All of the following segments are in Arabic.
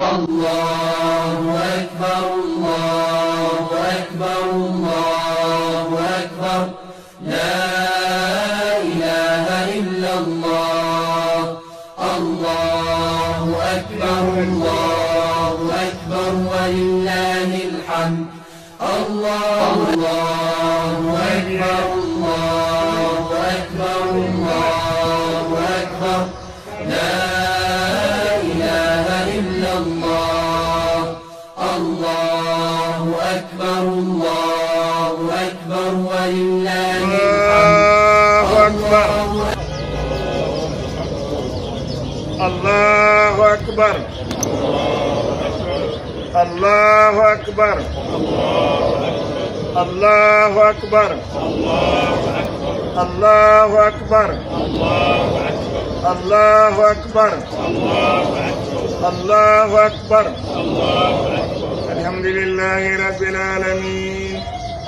الله أكبر الله أكبر الله أكبر لا إله إلا الله الله أكبر الله أكبر ولله الحمد الله أكبر الله أكبر الله أكبر لا إله إلا الله الله أكبر الله أكبر ولله الله أكبر الله أكبر الله أكبر الله أكبر الله أكبر الله أكبر الحمد لله رب العالمين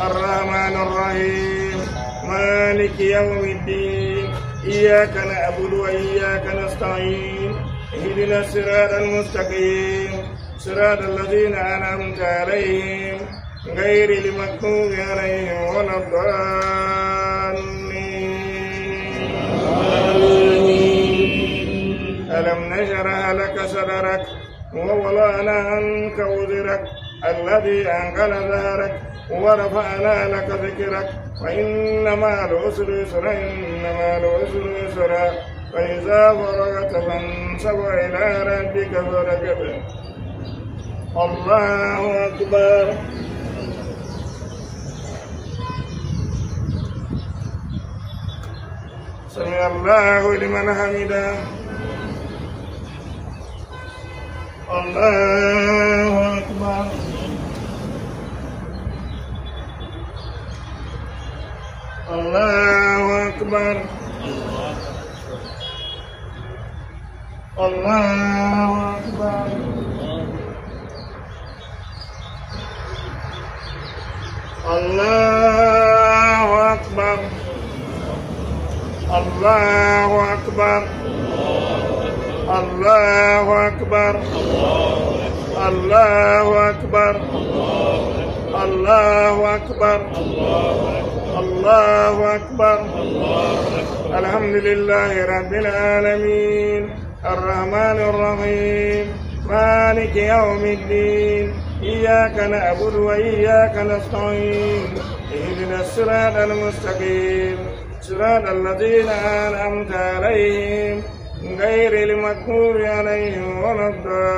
الرحمن الرحيم مالك يوم الدين إياك نعبد وإياك نستعين اهدنا الصراط المستقيم صراط الذين أنعمت عليهم غير المغضوب عليهم ولا الضالين. ألم نشرح لك صدرك ووضعنا عنك وزرك الذي أنقل ظهرك ورفعنا لك ذكرك وإن مع العسر يسرا إن مع العسر يسرا فإذا فرغت فانصب إلى ربك فارغب. الله أكبر. سمع الله لمن حمده. الله أكبر. الله أكبر. الله أكبر. الله أكبر. الله أكبر. الله أكبر. الله أكبر. الله أكبر. الله أكبر. الحمد لله رب العالمين الرحمن الرحيم مالك يوم الدين إياك نعبد وإياك نستعين اهدنا الصراط المستقيم صراط الذين أنعمت عليهم غير المغضوب عليهم ولا الضالين.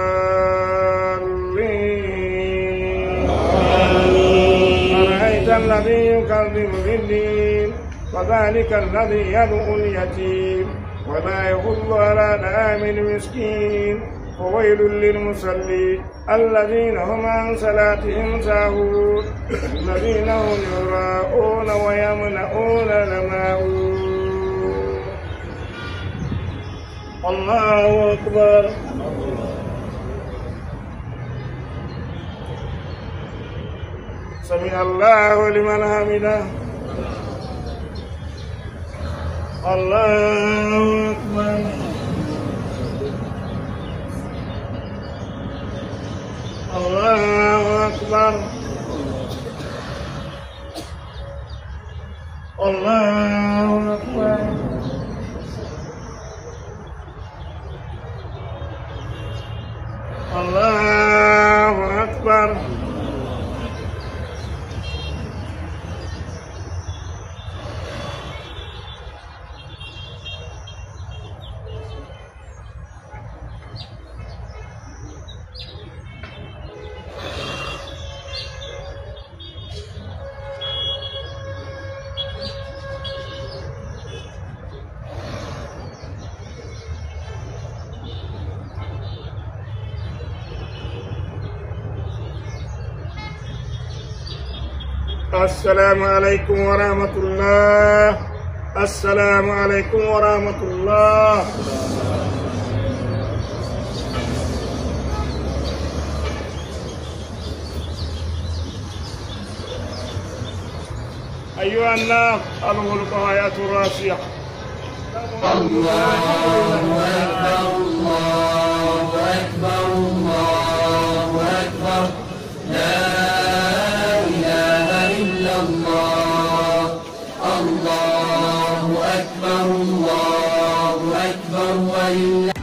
أرأيت الذي يكذب بالدين فذلك الذي يدعو اليتيم ولا يحض على طعام المسكين وويل للمصلين الذين هم عن صلاتهم ساهون الذين هم يراءون ويمنعون الماعون. الله أكبر. سمع الله لمن حمده. الله أكبر. الله أكبر. الله أكبر. الله أكبر. السلام عليكم ورحمة الله. السلام عليكم ورحمة الله. أيها الناس الغلق حياة الراسية. الله أكبر الله أكبر الله أكبر الله أكبر ولله